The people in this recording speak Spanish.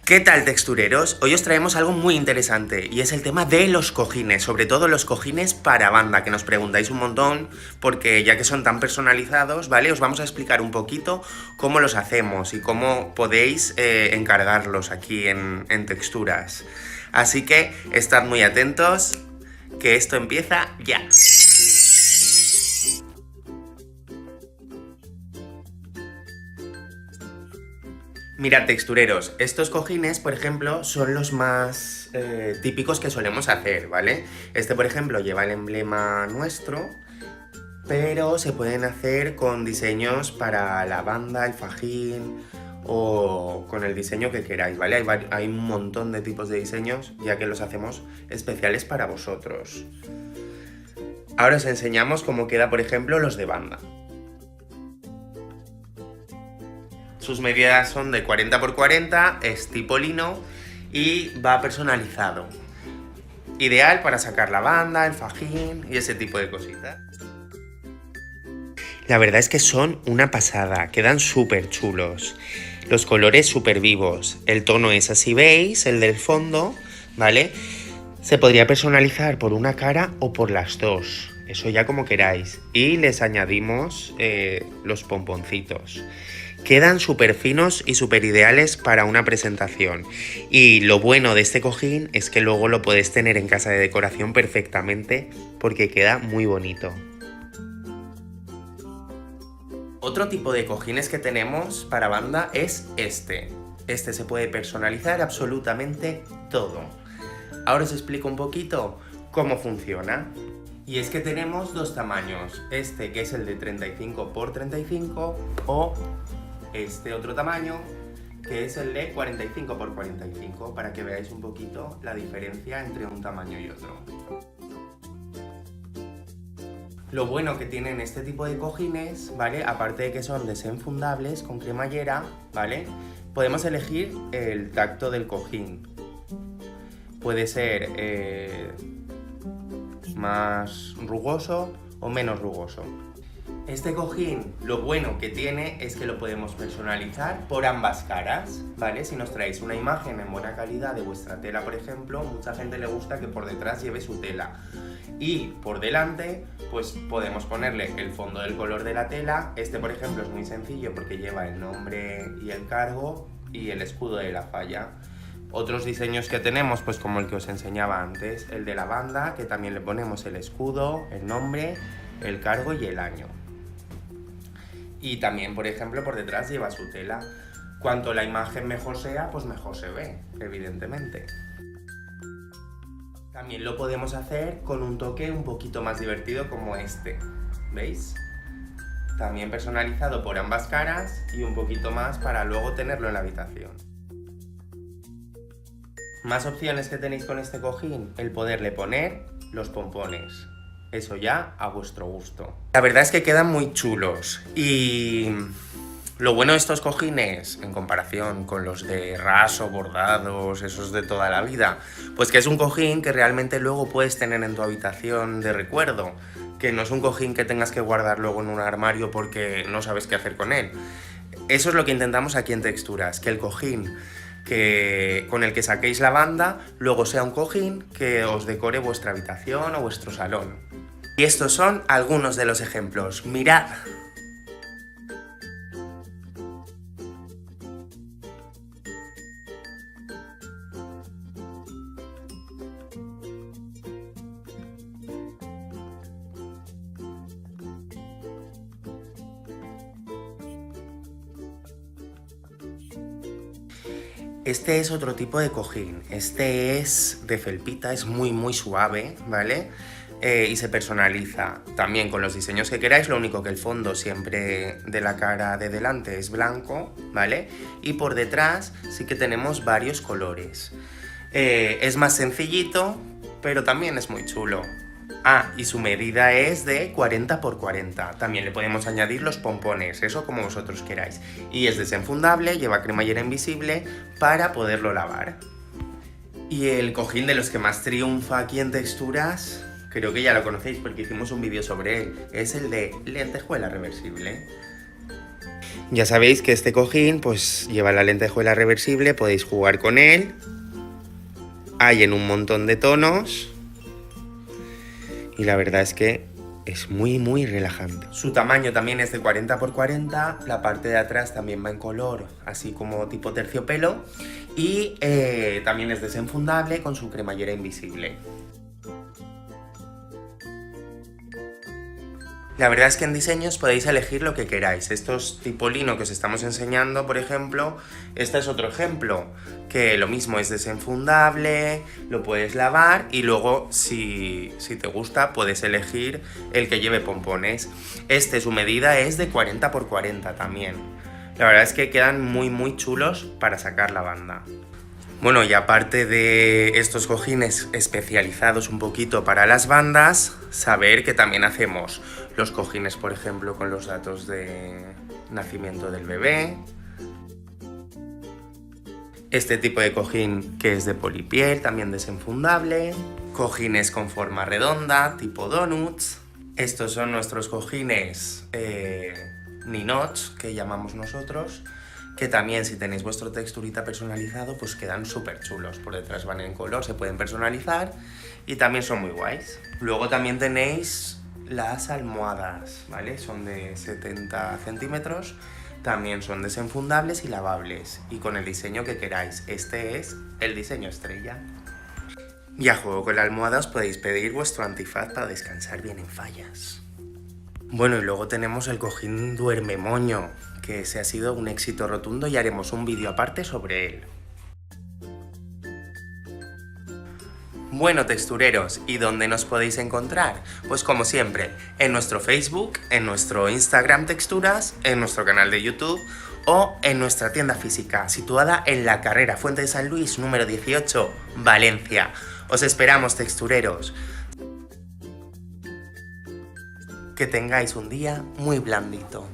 ¿Qué tal, textureros? Hoy os traemos algo muy interesante y es el tema de los cojines, sobre todo los cojines para banda, que nos preguntáis un montón porque ya que son tan personalizados, ¿vale? Os vamos a explicar un poquito cómo los hacemos y cómo podéis encargarlos aquí en texturas. Así que estad muy atentos, que esto empieza ya. Mirad, textureros, estos cojines, por ejemplo, son los más típicos que solemos hacer, ¿vale? Este, por ejemplo, lleva el emblema nuestro, pero se pueden hacer con diseños para la banda, el fajín o con el diseño que queráis, ¿vale? Hay un montón de tipos de diseños, ya que los hacemos especiales para vosotros. Ahora os enseñamos cómo queda, por ejemplo, los de banda. Sus medidas son de 40 x 40, es tipo lino y va personalizado. Ideal para sacar la banda, el fajín y ese tipo de cositas. La verdad es que son una pasada, quedan súper chulos. Los colores súper vivos, el tono es así beige, el del fondo, ¿vale? Se podría personalizar por una cara o por las dos, eso ya como queráis. Y les añadimos los pomponcitos. Quedan súper finos y súper ideales para una presentación. Y lo bueno de este cojín es que luego lo puedes tener en casa de decoración perfectamente porque queda muy bonito. Otro tipo de cojines que tenemos para banda es este. Este se puede personalizar absolutamente todo. Ahora os explico un poquito cómo funciona. Y es que tenemos dos tamaños. Este que es el de 35 x 35 o este otro tamaño que es el de 45 x 45 para que veáis un poquito la diferencia entre un tamaño y otro. Lo bueno que tienen este tipo de cojines, ¿vale? Aparte de que son desenfundables con cremallera, ¿vale? Podemos elegir el tacto del cojín. Puede ser más rugoso o menos rugoso. Este cojín, lo bueno que tiene es que lo podemos personalizar por ambas caras, ¿vale? Si nos traéis una imagen en buena calidad de vuestra tela, por ejemplo, mucha gente le gusta que por detrás lleve su tela. Y por delante, pues podemos ponerle el fondo del color de la tela. Este, por ejemplo, es muy sencillo porque lleva el nombre y el cargo y el escudo de la falla. Otros diseños que tenemos, pues como el que os enseñaba antes, el de la banda, que también le ponemos el escudo, el nombre, el cargo y el año. Y también, por ejemplo, por detrás lleva su tela. Cuanto la imagen mejor sea, pues mejor se ve, evidentemente. También lo podemos hacer con un toque un poquito más divertido como este, ¿veis? También personalizado por ambas caras y un poquito más para luego tenerlo en la habitación. Más opciones que tenéis con este cojín, el poderle poner los pompones. Eso ya a vuestro gusto. La verdad es que quedan muy chulos y lo bueno de estos cojines, en comparación con los de raso, bordados, esos de toda la vida, pues que es un cojín que realmente luego puedes tener en tu habitación de recuerdo, que no es un cojín que tengas que guardar luego en un armario porque no sabes qué hacer con él. Eso es lo que intentamos aquí en Texturas, que el cojín con el que saquéis la banda, luego sea un cojín que os decore vuestra habitación o vuestro salón. Y estos son algunos de los ejemplos. Mirad. Este es otro tipo de cojín, este es de felpita, es muy suave, ¿vale? Y se personaliza también con los diseños que queráis, lo único que el fondo siempre de la cara de delante es blanco, ¿vale? Y por detrás sí que tenemos varios colores. Es más sencillito, pero también es muy chulo. Ah, y su medida es de 40 x 40. También le podemos añadir los pompones, eso como vosotros queráis. Y es desenfundable, lleva cremallera invisible para poderlo lavar. Y el cojín de los que más triunfa aquí en Texturas, creo que ya lo conocéis porque hicimos un vídeo sobre él, es el de lentejuela reversible. Ya sabéis que este cojín pues lleva la lentejuela reversible, podéis jugar con él. Hay en un montón de tonos. Y la verdad es que es muy relajante. Su tamaño también es de 40 x 40, la parte de atrás también va en color, así como tipo terciopelo, y también es desenfundable con su cremallera invisible. La verdad es que en diseños podéis elegir lo que queráis. Estos tipo lino que os estamos enseñando, por ejemplo, este es otro ejemplo, que lo mismo es desenfundable, lo puedes lavar y luego, si te gusta, puedes elegir el que lleve pompones. Su medida es de 40 x 40 también. La verdad es que quedan muy chulos para sacar la banda. Bueno, y aparte de estos cojines especializados un poquito para las bandas, saber que también hacemos los cojines, por ejemplo, con los datos de nacimiento del bebé. Este tipo de cojín que es de polipiel, también desenfundable. Cojines con forma redonda, tipo donuts. Estos son nuestros cojines ninots, que llamamos nosotros, que también si tenéis vuestro texturita personalizado pues quedan súper chulos. Por detrás van en color, se pueden personalizar y también son muy guays. Luego también tenéis las almohadas, ¿vale? Son de 70 centímetros, también son desenfundables y lavables y con el diseño que queráis. Este es el diseño estrella. Y a juego con la almohada os podéis pedir vuestro antifaz para descansar bien en fallas. Bueno, y luego tenemos el cojín duerme moño, que ese ha sido un éxito rotundo y haremos un vídeo aparte sobre él. Bueno, textureros, ¿y dónde nos podéis encontrar? Pues como siempre, en nuestro Facebook, en nuestro Instagram Texturas, en nuestro canal de YouTube o en nuestra tienda física, situada en la carrera Fuente de San Luis, número 18, Valencia. Os esperamos, textureros. Que tengáis un día muy blandito.